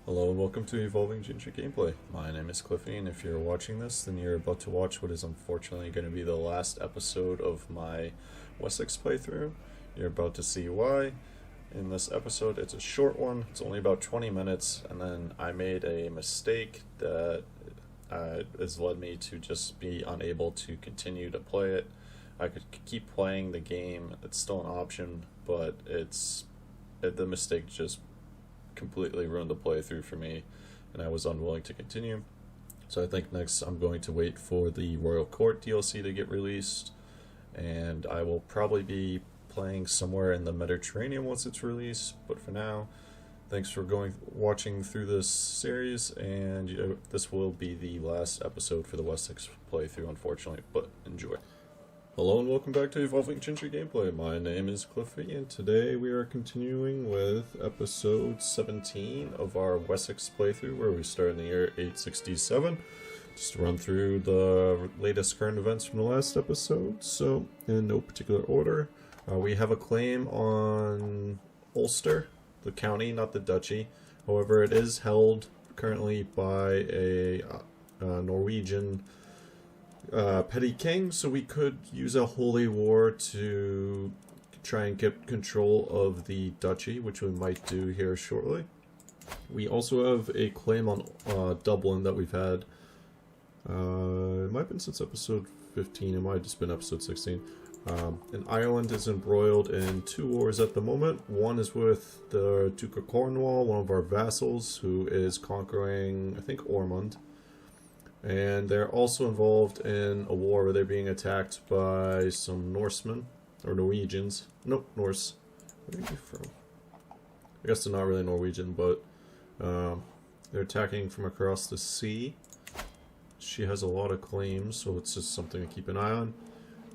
Hello and welcome to Evolving Ginger Gameplay. My name is Cliffy, and if you're watching this, then you're about to watch what is unfortunately going to be the last episode of my Wessex playthrough. You're about to see why. In this episode, it's a short one, it's only about 20 minutes, and then I made a mistake that has led me to just be unable to continue to play it. I could keep playing the game, it's still an option, but the mistake just completely ruined the playthrough for me, and I was unwilling to continue. So I think next I'm going to wait for the Royal Court DLC to get released, and I will probably be playing somewhere in the Mediterranean once it's released. But for now, thanks for watching through this series, and this will be the last episode for the Wessex playthrough, unfortunately, but enjoy. Hello and welcome back to Evolving Ginger Gameplay. My name is Cliffy, and today we are continuing with episode 17 of our Wessex playthrough, where we start in the year 867. Just to run through the latest current events from the last episode. So, in no particular order, we have a claim on Ulster, the county, not the duchy. However, it is held currently by a Norwegian petty king, so we could use a holy war to try and get control of the duchy, which we might do here shortly. We also have a claim on Dublin that we've had. It might have been since episode 15, it might have just been episode 16. And Ireland is embroiled in two wars at the moment. One is with the Duke of Cornwall, one of our vassals, who is conquering, I think, Ormond. And they're also involved in a war where they're being attacked by some Norsemen, or Norwegians. Nope, Norse. Where are you from? I guess they're not really Norwegian, but they're attacking from across the sea. She has a lot of claims, so it's just something to keep an eye on.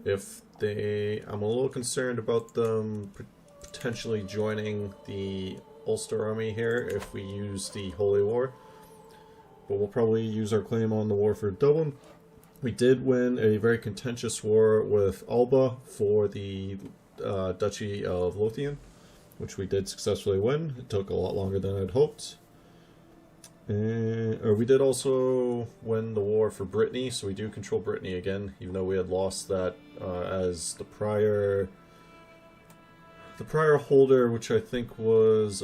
I'm a little concerned about them potentially joining the Ulster army here if we use the Holy War. But we'll probably use our claim on the war for Dublin. We did win a very contentious war with Alba for the Duchy of Lothian, which we did successfully win. It took a lot longer than I'd hoped. We did also win the war for Brittany, so we do control Brittany again, even though we had lost that as the prior holder, which I think was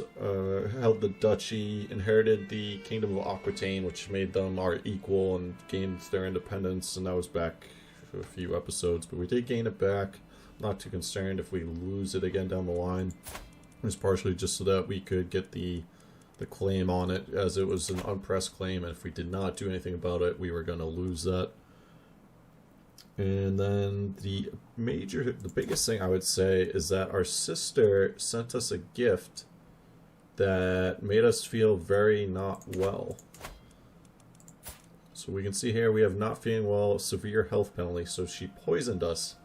held the duchy, inherited the kingdom of Aquitaine, which made them our equal and gained their independence, and that was back for a few episodes, but we did gain it back. Not too concerned if we lose it again down the line. It was partially just so that we could get the claim on it, as it was an unpressed claim, and if we did not do anything about it, we were going to lose that. And then the biggest thing I would say is that our sister sent us a gift that made us feel very not well. So we can see here we have not feeling well, severe health penalty, so she poisoned us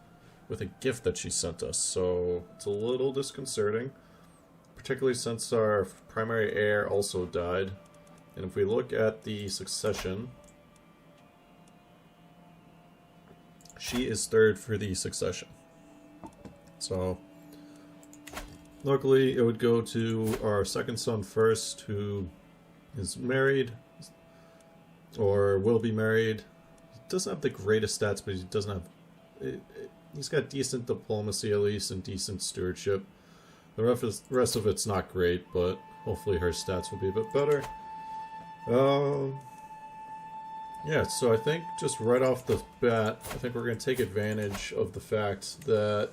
with a gift that she sent us. So it's a little disconcerting, particularly since our primary heir also died. And if we look at the succession, she is third for the succession. So, luckily it would go to our second son first, who is married, or will be married. He doesn't have the greatest stats, but he doesn't have... he's got decent diplomacy, at least, and decent stewardship. The rest of it's not great, but hopefully her stats will be a bit better. Yeah, so I think just right off the bat, I think we're going to take advantage of the fact that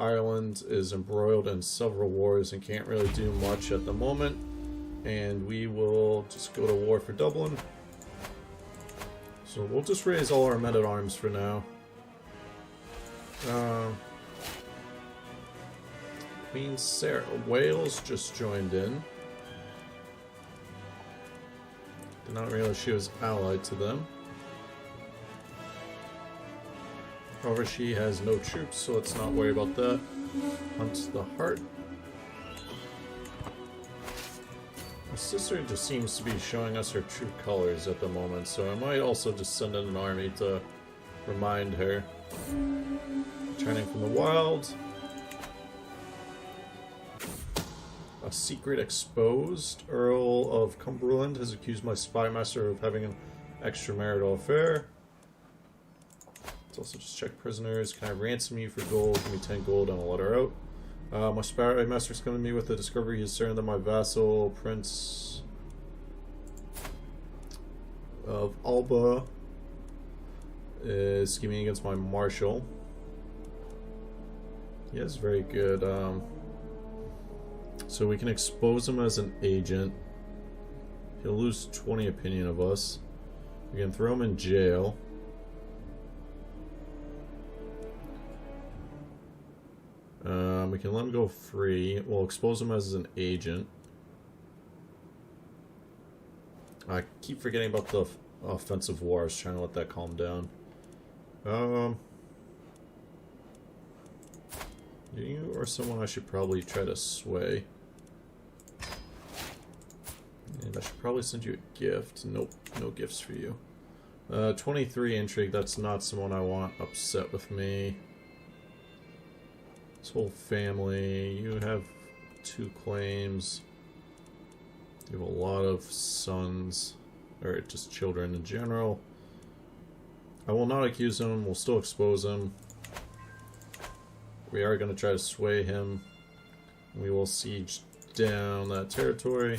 Ireland is embroiled in several wars and can't really do much at the moment. And we will just go to war for Dublin. So we'll just raise all our men-at-arms for now. Queen Sarah Wales just joined in. Did not realize she was allied to them. However, she has no troops, so let's not worry about that. Hunt the Heart. My sister just seems to be showing us her true colors at the moment, so I might also just send in an army to remind her. Returning from the wild. A secret exposed. Earl of Cumberland has accused my spymaster of having an extramarital affair. Let's also just check prisoners. Can I ransom you for gold? Give me 10 gold and I'll let her out. My spymaster's coming to me with the discovery he is certain that my vassal, Prince of Alba, is scheming against my marshal. He is very good. So we can expose him as an agent. He'll lose 20 opinion of us. We can throw him in jail. We can let him go free. We'll expose him as an agent. I keep forgetting about the offensive war. I was trying to let that calm down. You or someone I should probably try to sway. And I should probably send you a gift. Nope, no gifts for you. 23 intrigue, that's not someone I want upset with me. This whole family, you have 2 claims. You have a lot of sons, or just children in general. I will not accuse him, we'll still expose him. We are going to try to sway him. We will siege down that territory.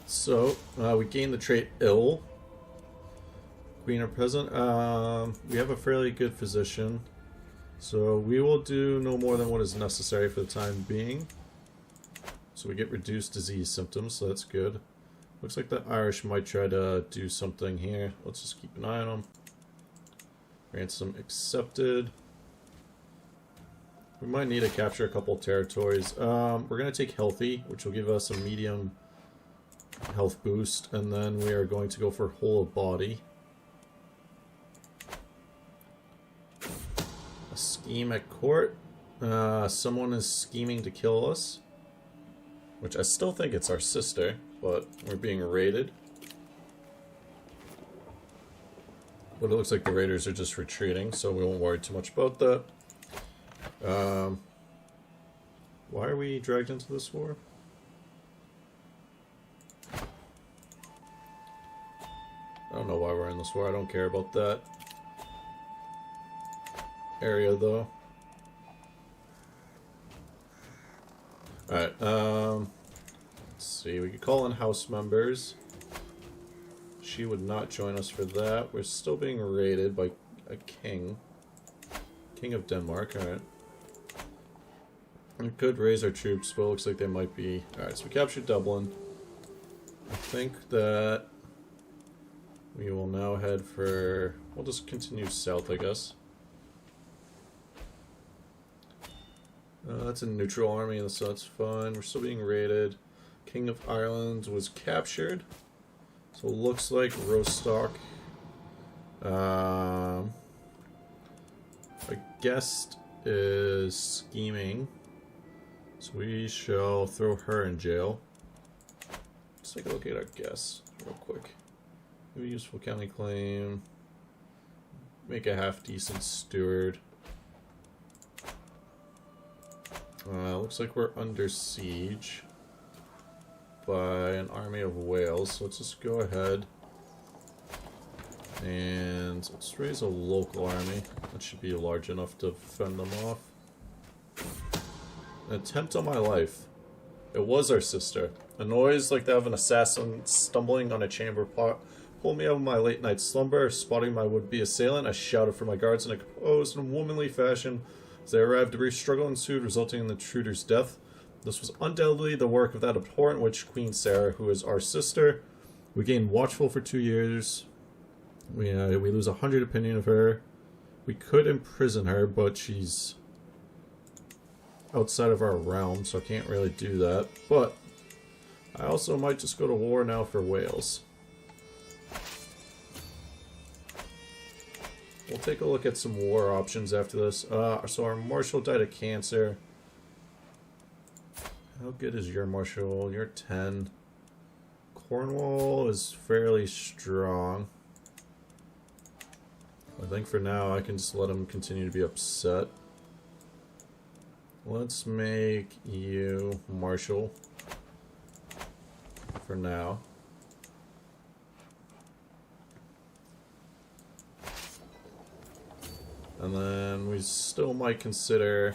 So, we gain the trait ill. Queen or peasant. We have a fairly good physician. So we will do no more than what is necessary for the time being. So we get reduced disease symptoms, so that's good. Looks like the Irish might try to do something here. Let's just keep an eye on them. Ransom accepted. We might need to capture a couple territories. We're going to take healthy, which will give us a medium health boost, and then we are going to go for whole of body. A scheme at court. Someone is scheming to kill us, which I still think it's our sister, but we're being raided. But it looks like the raiders are just retreating, so we won't worry too much about that. Why are we dragged into this war? I don't know why we're in this war. I don't care about that area, though. Alright, let's see. We could call in house members. She would not join us for that. We're still being raided by a king. King of Denmark, alright. We could raise our troops, but it looks like they might be... Alright, so we captured Dublin. I think that we will now head for... We'll just continue south, I guess. That's a neutral army, so that's fine. We're still being raided. King of Ireland was captured. So it looks like Rostock. A guest is scheming. So we shall throw her in jail. Let's take a look at our guests real quick. Do a useful county claim. Make a half-decent steward. Looks like we're under siege by an army of Wales, so let's just go ahead and let's raise a local army. That should be large enough to fend them off. An attempt on my life. It was our sister. A noise like that of an assassin stumbling on a chamber pot pulled me out of my late night slumber. Spotting my would-be assailant, I shouted for my guards in a composed and womanly fashion. As they arrived, a brief struggle ensued, resulting in the intruder's death. This was undoubtedly the work of that abhorrent witch, Queen Sarah, who is our sister. We gained watchful for 2 years. We lose 100 opinion of her. We could imprison her, but she's outside of our realm, so I can't really do that. But I also might just go to war now for Wales. We'll take a look at some war options after this. So our marshal died of cancer. How good is your marshal? You're 10. Cornwall is fairly strong. I think for now I can just let him continue to be upset. let's make you Marshal for now. And then we still might consider...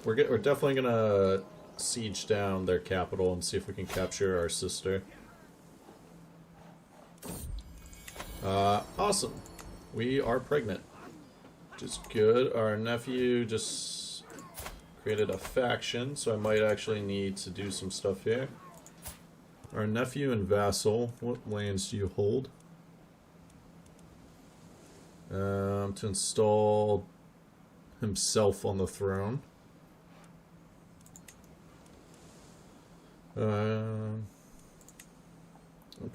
We're definitely gonna siege down their capital and see if we can capture our sister. Awesome. We are pregnant. Which is good. Our nephew just created a faction, so I might actually need to do some stuff here. Our nephew and vassal, what lands do you hold? To install himself on the throne.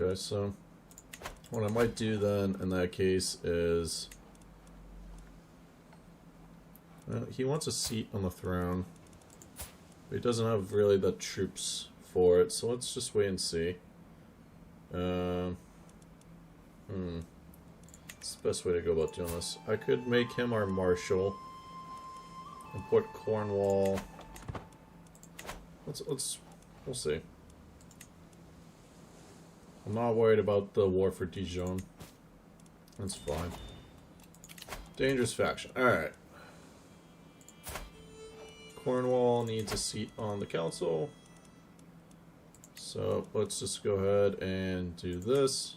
Okay, so what I might do then in that case is he wants a seat on the throne, but he doesn't have really the troops for it, so let's just wait and see. It's the best way to go about doing this. I could make him our marshal and put Cornwall. We'll see. I'm not worried about the war for Dijon. That's fine. Dangerous faction. Alright. Cornwall needs a seat on the council. So let's just go ahead and do this.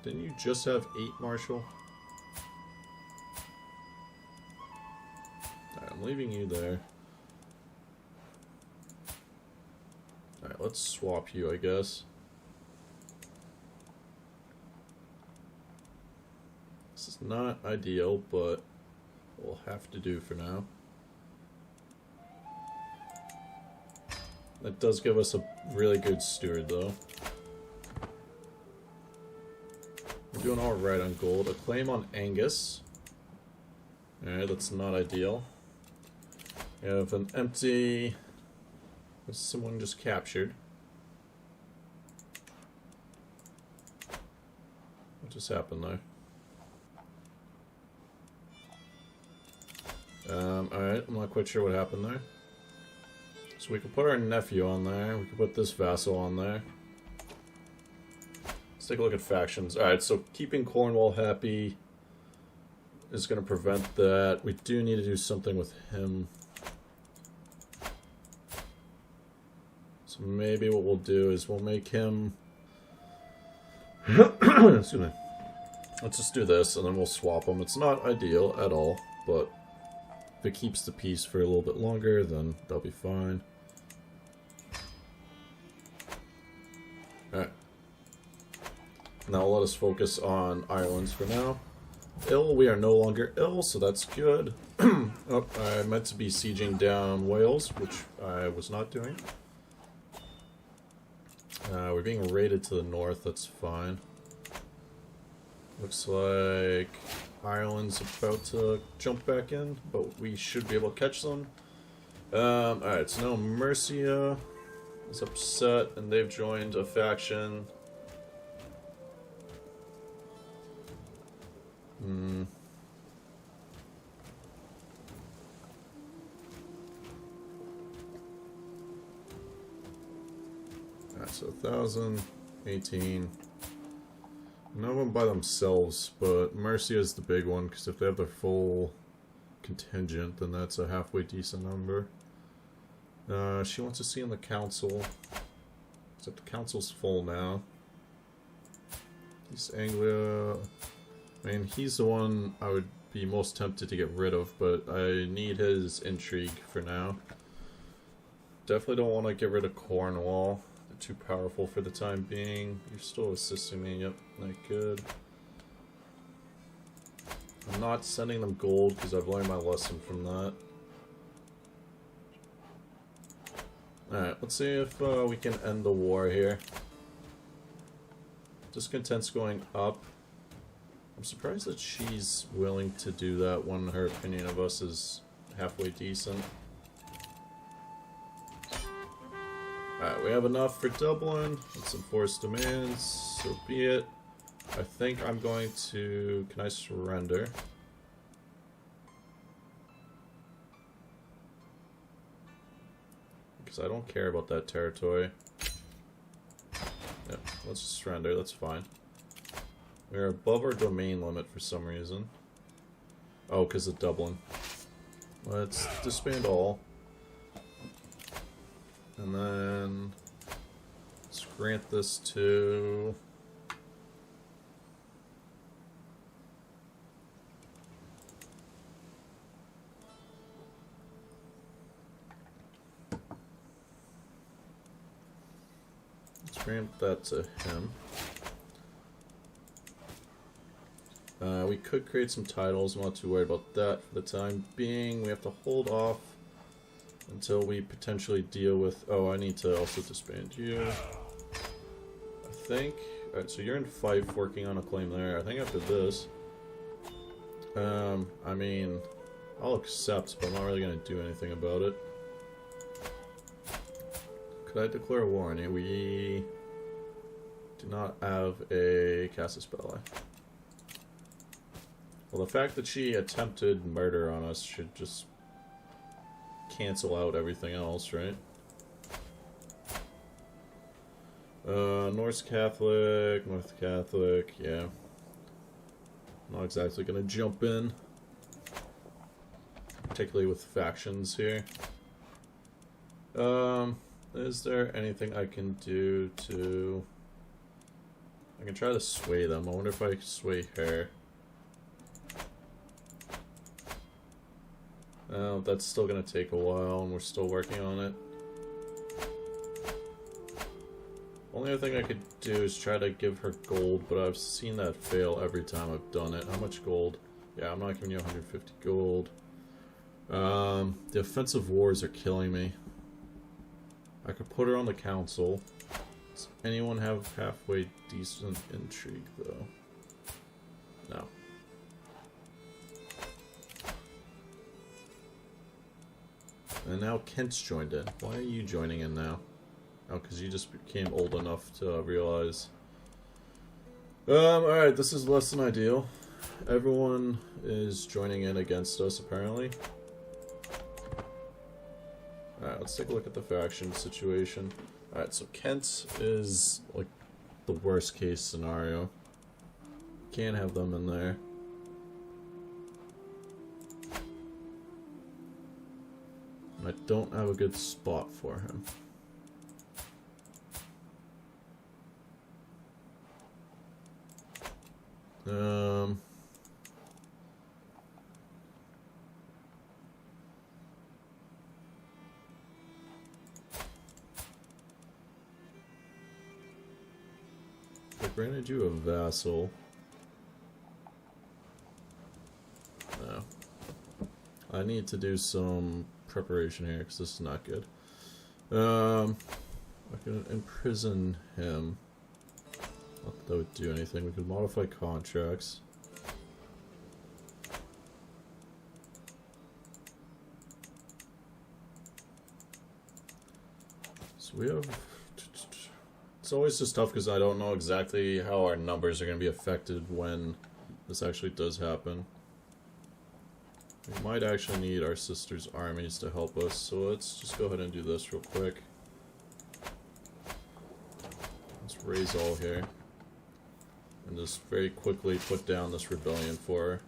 Didn't you just have 8 marshal? Alright, I'm leaving you there. Alright, let's swap you, I guess. This is not ideal, but we'll have to do for now. That does give us a really good steward, though. We're doing alright on gold. A claim on Angus. Alright, that's not ideal. We have an empty... Was someone just captured? What just happened there? Alright, I'm not quite sure what happened there. So we can put our nephew on there. We can put this vassal on there. Let's take a look at factions. Alright, so keeping Cornwall happy is going to prevent that. We do need to do something with him. So maybe what we'll do is we'll make him... Excuse me. Let's just do this and then we'll swap them. It's not ideal at all, but if it keeps the peace for a little bit longer, then that'll be fine. Alright. Now let us focus on Ireland for now. Ill, we are no longer ill, so that's good. Oh, I meant to be sieging down Wales, which I was not doing. We're being raided to the north, that's fine. Looks like Ireland's about to jump back in, but we should be able to catch them. Alright, so now Mercia is upset and they've joined a faction. Alright, so 1,000, 18. None of them by themselves, but Mercia is the big one, because if they have their full contingent, then that's a halfway decent number. She wants to see in the council, except the council's full now. East Anglia, I mean, he's the one I would be most tempted to get rid of, but I need his intrigue for now. Definitely don't want to get rid of Cornwall. They're too powerful for the time being. You're still assisting me, yep, not good. I'm not sending them gold because I've learned my lesson from that. Alright, let's see if we can end the war here. Discontent's going up. I'm surprised that she's willing to do that when her opinion of us is halfway decent. Alright, we have enough for Dublin. Let's enforce demands. So be it. I think I'm going to... Can I surrender? because I don't care about that territory. Yeah, let's just surrender, that's fine. We're above our domain limit for some reason. Oh, because of Dublin. Let's disband all. And then let's grant this to... Let's grant that to him. We could create some titles, I'm not too worried about that for the time being. We have to hold off until we potentially deal with... Oh, I need to also disband you. I think... Alright, so you're in Fife working on a claim there. I think after this... I mean... I'll accept, but I'm not really going to do anything about it. Could I declare war on you? We... do not have a Casus Belli. Well, the fact that she attempted murder on us should just cancel out everything else, right? Norse Catholic, North Catholic, yeah. Not exactly gonna jump in. Particularly with factions here. Is there anything I can do to... I can try to sway them. I wonder if I can sway her. That's still gonna take a while, and we're still working on it. Only other thing I could do is try to give her gold, but I've seen that fail every time I've done it. How much gold? Yeah, I'm not giving you 150 gold. The offensive wars are killing me. I could put her on the council. Does anyone have halfway decent intrigue, though? No. And now Kent's joined in. Why are you joining in now? Oh, because you just became old enough to realize. Alright, this is less than ideal. Everyone is joining in against us, apparently. Alright, let's take a look at the faction situation. Alright, so Kent is, like, the worst case scenario. Can't have them in there. I don't have a good spot for him. I granted you a vassal. No. I need to do some preparation here because this is not good. I can imprison him. Not that that would do anything. We could modify contracts. So we have... It's always just tough because I don't know exactly how our numbers are going to be affected when this actually does happen. We might actually need our sisters' armies to help us, so let's just go ahead and do this real quick. Let's raise all here. And just very quickly put down this rebellion for her.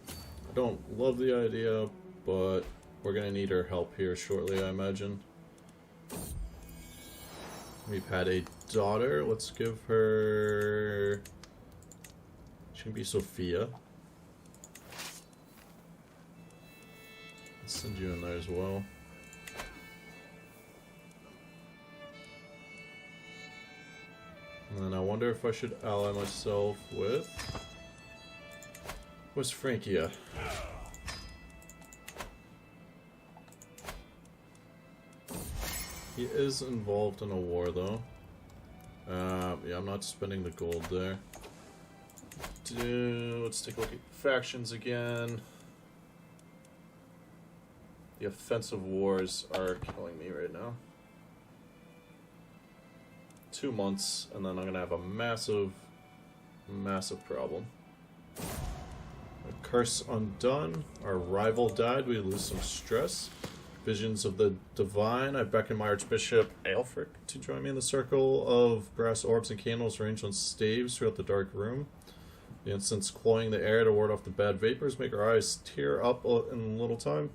I don't love the idea, but we're gonna need her help here shortly, I imagine. We've had a daughter. Let's give her... She can be Sophia. Let's send you in there as well. And then I wonder if I should ally myself with... What's Francia? He is involved in a war, though. Yeah, I'm not spending the gold there. Let's take a look at factions again. The offensive wars are killing me right now. 2 months, and then I'm gonna have a massive, massive problem. A curse undone. Our rival died. We lose some stress. Visions of the Divine. I beckon my Archbishop Alfred to join me in the circle of brass orbs and candles arranged on staves throughout the dark room. The incense cloying the air to ward off the bad vapors, make our eyes tear up in a little time.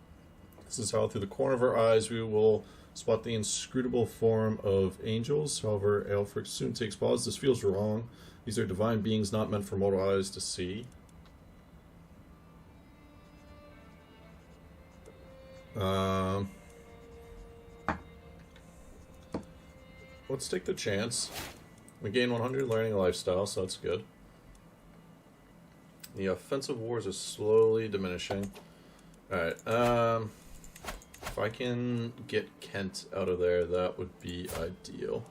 This is how through the corner of our eyes we will spot the inscrutable form of angels. However, Alfred soon takes pause. This feels wrong. These are divine beings not meant for mortal eyes to see. Let's take the chance. We gain 100 learning lifestyle, so that's good. The offensive wars are slowly diminishing. Alright, if I can get Kent out of there, that would be ideal.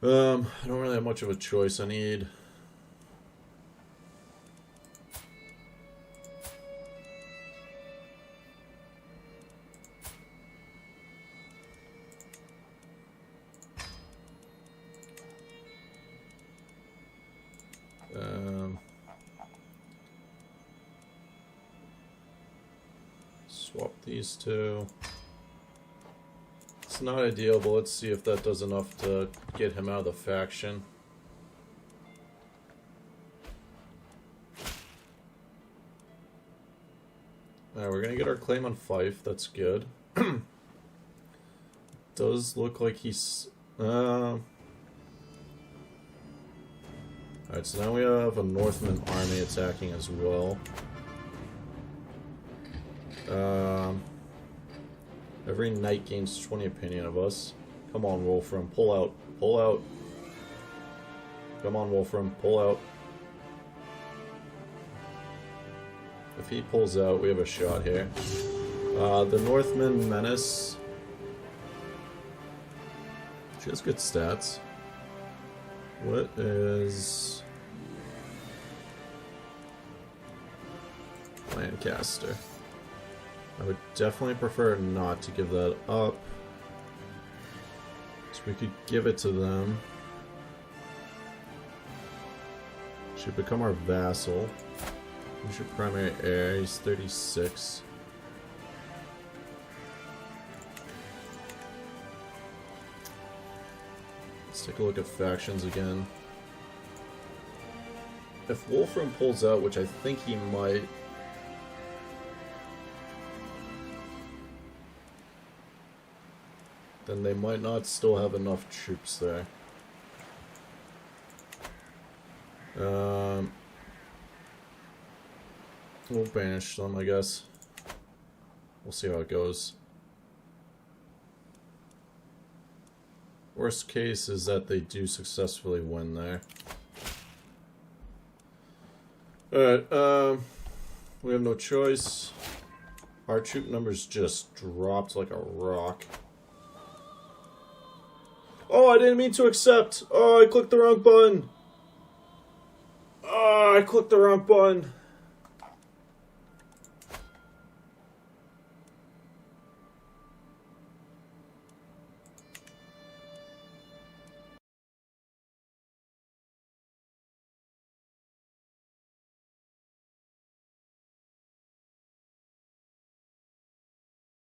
I don't really have much of a choice. I need... swap these two. It's not ideal, but let's see if that does enough to get him out of the faction. Alright, we're gonna get our claim on Fife, that's good. Does look like he's... Alright, so now we have a Northman army attacking as well. Every knight gains 20 opinion of us. Come on, Wolfram, pull out. Pull out. Come on, Wolfram, pull out. If he pulls out, we have a shot here. The Northman Menace. She has good stats. What is... Lancaster. I would definitely prefer not to give that up. So we could give it to them. Should become our vassal. Who's your primary heir? He's 36. Let's take a look at factions again. If Wolfram pulls out, which I think he might... then they might not still have enough troops there. We'll banish them, I guess. We'll see how it goes. Worst case is that they do successfully win there. Alright, we have no choice. Our troop numbers just dropped like a rock. Oh, I didn't mean to accept. Oh, I clicked the wrong button. Oh, I clicked the wrong button.